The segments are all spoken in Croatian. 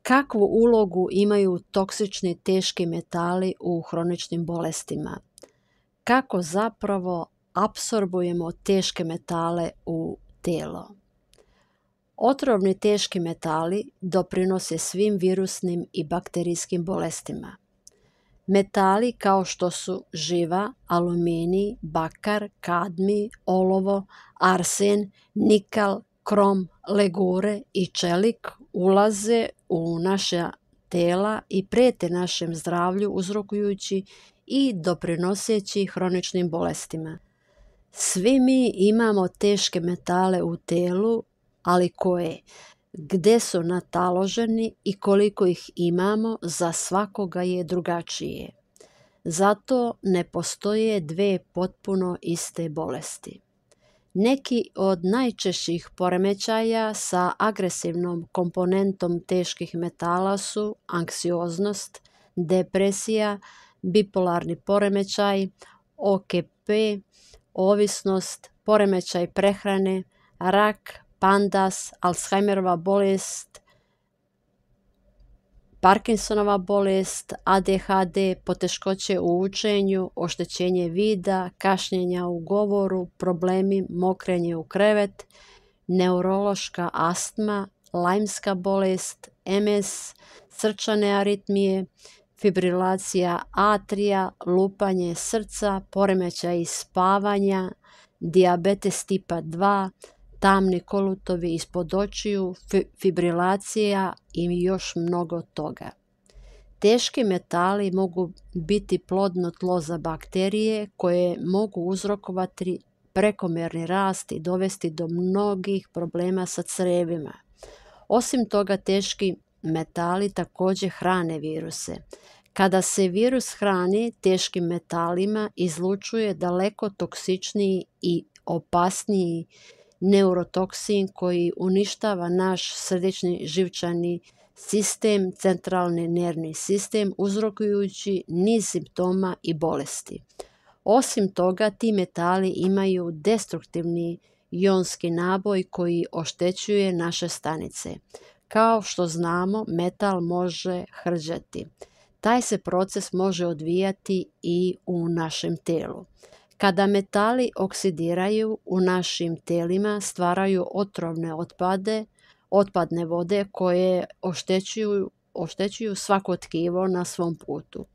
Kakvu ulogu imaju toksični teški metali u hroničnim bolestima? Kako zapravo apsorbujemo teške metale u telo? Otrovni teški metali doprinose svim virusnim i bakterijskim bolestima. Metali kao što su živa, aluminij, bakar, kadmij, olovo, arsen, nikal, krom, legure i čelik ulaze u naša tela i prijete našem zdravlju uzrokujući i doprinoseći hroničnim bolestima. Svi mi imamo teške metale u telu, ali koje? Gde su nataloženi i koliko ih imamo, za svakoga je drugačije. Zato ne postoje dve potpuno iste bolesti. Neki od najčešćih poremećaja sa agresivnom komponentom teških metala su anksioznost, depresija, bipolarni poremećaj, OKP, ovisnost, poremećaj prehrane, rak, pandas, Alzheimerova bolest, Parkinsonova bolest, ADHD, poteškoće u učenju, oštećenje vida, kašnjenja u govoru, problemi mokrenje u krevet, neurološka astma, Lymeska bolest, MS, srčane aritmije, fibrilacija atrija, lupanje srca, poremećaj spavanja, dijabetes tipa 2, tamni kolutovi ispod očiju, fibrilacija i još mnogo toga. Teški metali mogu biti plodno tlo za bakterije koje mogu uzrokovati prekomerni rast i dovesti do mnogih problema sa crevima. Osim toga, teški metali također hrane viruse. Kada se virus hrani teškim metalima, izlučuje daleko toksičniji i opasniji neurotoksin koji uništava naš srdični živčani sistem, centralni nervni sistem, uzrokujući niz simptoma i bolesti. Osim toga, ti metali imaju destruktivni ionski naboj koji oštećuje naše stanice. Kao što znamo, metal može hrđati. Taj se proces može odvijati i u našem telu. Kada metali oksidiraju u našim telima, stvaraju otrovne otpadne vode koje oštećuju svako tkivo na svom putu.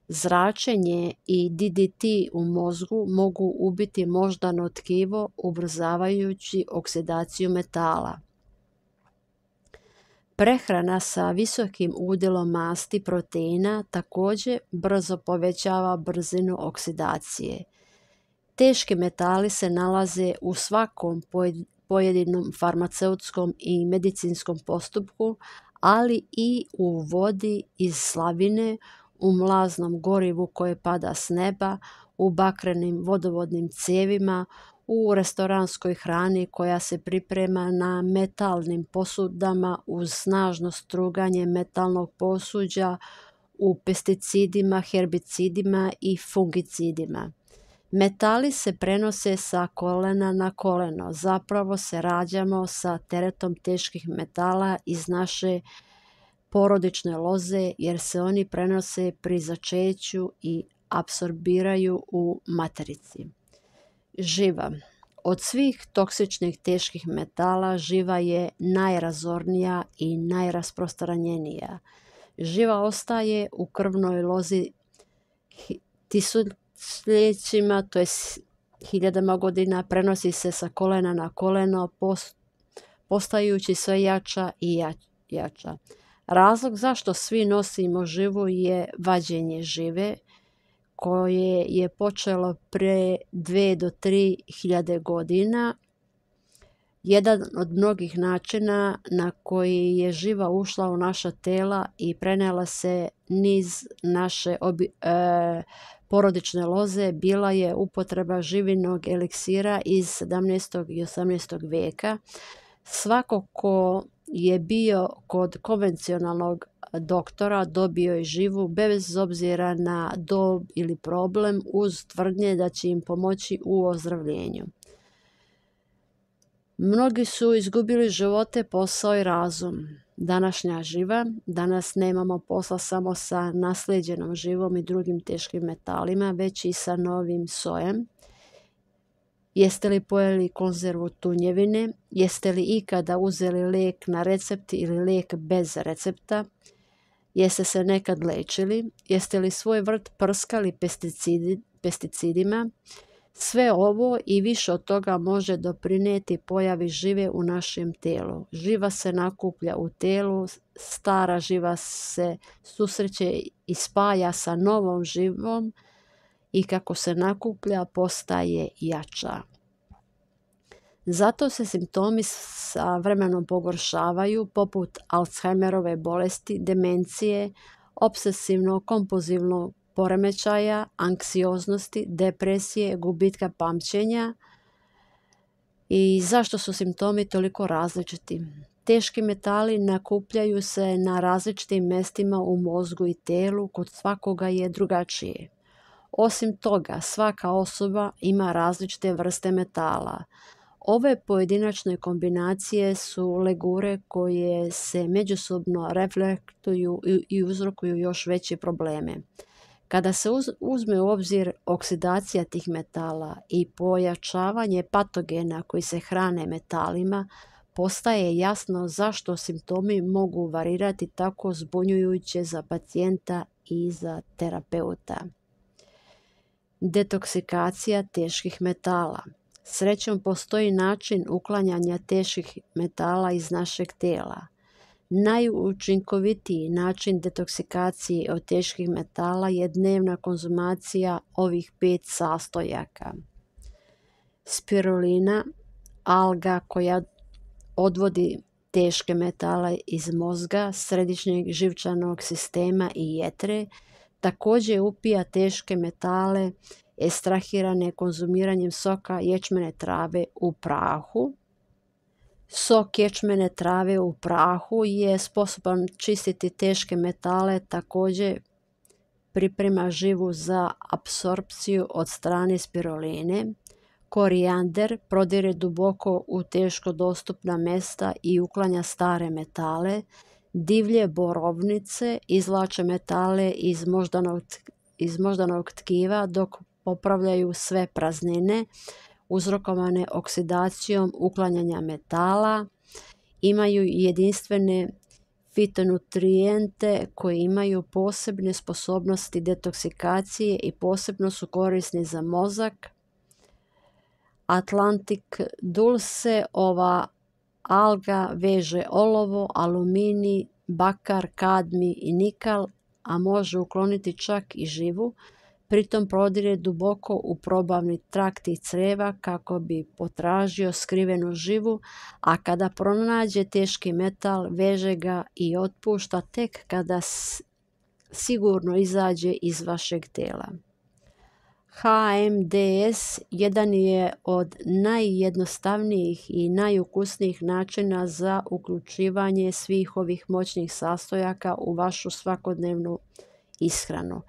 Zračenje i DDT u mozgu mogu ubiti moždano tkivo ubrzavajući oksidaciju metala. Prehrana sa visokim udjelom masti proteina također brzo povećava brzinu oksidacije. Teški metali se nalaze u svakom pojedinom farmaceutskom i medicinskom postupku, ali i u vodi iz slavine, u mlaznom gorivu koje pada s neba, u bakrenim vodovodnim cijevima, u restoranskoj hrani koja se priprema na metalnim posudama uz snažno struganje metalnog posuđa, u pesticidima, herbicidima i fungicidima. Metali se prenose sa kolena na koleno. Zapravo se rađamo sa teretom teških metala iz naše porodične loze jer se oni prenose pri začeću i apsorbiraju u materici. Živa. Od svih toksičnih teških metala živa je najrazornija i najrasprostranjenija. Živa ostaje u krvnoj lozi tisućljećima, to je hiljadama godina, prenosi se sa kolena na koleno, postajući sve jača i jača. Razlog zašto svi nosimo živu je vađenje žive, koje je počelo pre 2 do 3 hiljade godina. Jedan od mnogih načina na koji je živa ušla u naša tela i prenela se niz naše porodične loze bila je upotreba živinog eliksira iz 17. i 18. vijeka. Svako ko je bio kod konvencionalnog doktora dobio je živu bez obzira na dob ili problem uz tvrdnje da će im pomoći u ozdravljenju. Mnogi su izgubili živote, posao i razum. današnja živa. Danas nemamo posla samo sa naslijeđenom živom i drugim teškim metalima, već i sa novim sojem. Jeste li pojeli konzervu tunjevine? Jeste li ikada uzeli lijek na recept ili lijek bez recepta? Jeste se nekad lečili? Jeste li svoj vrt prskali pesticidima? Sve ovo i više od toga može doprinijeti pojavi žive u našem tijelu. Živa se nakuplja u tijelu, stara živa se susreće i spaja sa novom živom i kako se nakuplja postaje jača. Zato se simptomi sa vremenom pogoršavaju, poput Alzheimerove bolesti, demencije, obsesivno-kompulzivnog poremećaja, anksioznosti, depresije, gubitka pamćenja. I zašto su simptomi toliko različiti? Teški metali nakupljaju se na različitim mjestima u mozgu i tijelu, kod svakoga je drugačije. Osim toga, svaka osoba ima različite vrste metala. Ove pojedinačne kombinacije su legure koje se međusobno reflektuju i uzrokuju još veće probleme. Kada se uzme u obzir oksidacija tih metala i pojačavanje patogena koji se hrane metalima, postaje jasno zašto simptomi mogu varirati tako zbunjujuće za pacijenta i za terapeuta. Detoksikacija teških metala. Srećom postoji način uklanjanja teških metala iz našeg tijela. Najučinkovitiji način detoksikacije od teških metala je dnevna konzumacija ovih 5 sastojaka. Spirulina, alga koja odvodi teške metale iz mozga, središnjeg živčanog sistema i jetre, također upija teške metale ekstrahirane konzumiranjem soka ječmene trave u prahu. Sok ječmene trave u prahu je sposoban čistiti teške metale, također priprema živu za apsorpciju od strane spiruline. Korijander prodire duboko u teško dostupna mjesta i uklanja stare metale. Divlje borovnice izvlače metale iz moždanog tkiva dok popravljaju sve praznine uzrokovane oksidacijom uklanjanja metala. Imaju jedinstvene fitonutrijente koji imaju posebne sposobnosti detoksikacije i posebno su korisni za mozak. Atlantic dulce, ova alga veže olovo, aluminij, bakar, kadmij i nikal, a može ukloniti čak i živu. Pritom prodire duboko u probavni trakt i crijeva kako bi potražio skrivenu živu, a kada pronađe teški metal, veže ga i otpušta tek kada sigurno izađe iz vašeg tijela. HMDS jedan je od najjednostavnijih i najukusnijih načina za uključivanje svih ovih moćnih sastojaka u vašu svakodnevnu ishranu.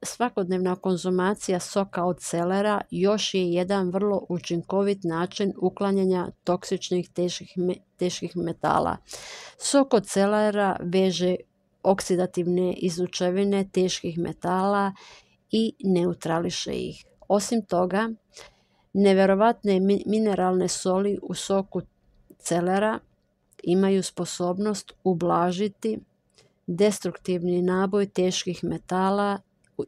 Svakodnevna konzumacija soka od celera još je jedan vrlo učinkovit način uklanjanja toksičnih teških metala. Sok od celera veže oksidativne izučevine teških metala i neutrališe ih. Osim toga, nevjerovatne mineralne soli u soku celera imaju sposobnost ublažiti destruktivni naboj teških metala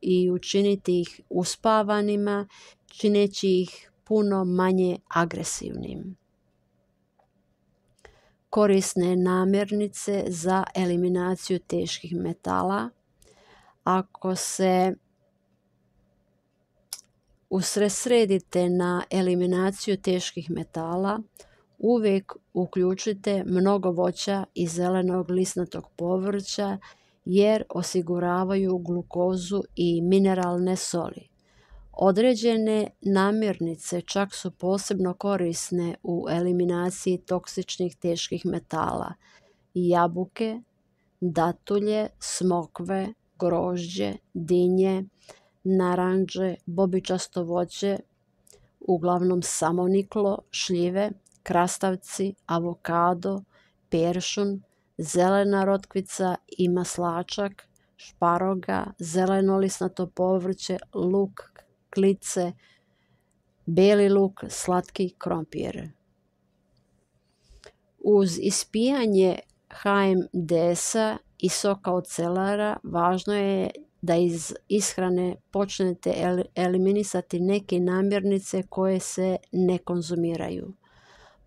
i učiniti ih uspavanima, čineći ih puno manje agresivnim. Korisne namirnice za eliminaciju teških metala. Ako se usredsredite na eliminaciju teških metala, uvijek uključite mnogo voća i zelenog lisnatog povrća jer osiguravaju glukozu i mineralne soli. Određene namirnice čak su posebno korisne u eliminaciji toksičnih teških metala. Jabuke, datulje, smokve, grožđe, dinje, naranče, bobičasto voće, uglavnom samoniklo, šljive, krastavci, avokado, peršun, zelena rotkvica i maslačak, šparoga, zeleno lisnato povrće, luk, klice, bijeli luk, slatki krompir. Uz ispijanje HMDS-a i soka od celara važno je da iz ishrane počnete eliminisati neke namirnice koje se ne konzumiraju.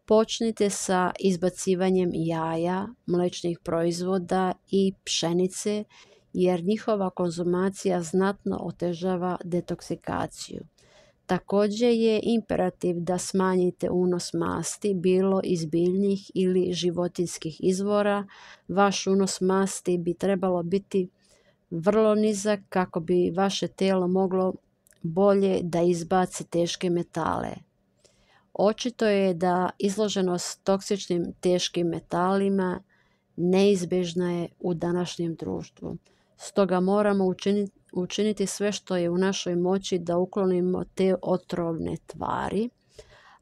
Počnite sa izbacivanjem jaja, mlečnih proizvoda i pšenice jer njihova konzumacija znatno otežava detoksikaciju. Također je imperativ da smanjite unos masti, bilo iz biljnih ili životinjskih izvora. Vaš unos masti bi trebalo biti vrlo nizak kako bi vaše tijelo moglo bolje da izbaci teške metale. Očito je da izloženost toksičnim teškim metalima neizbježna je u današnjem društvu. Stoga moramo učiniti sve što je u našoj moći da uklonimo te otrovne tvari.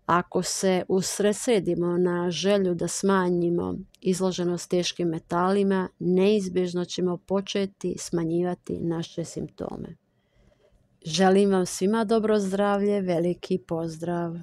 Ako se usredsredimo na želju da smanjimo izloženost teškim metalima, neizbježno ćemo početi smanjivati naše simptome. Želim vam svima dobro zdravlje, veliki pozdrav!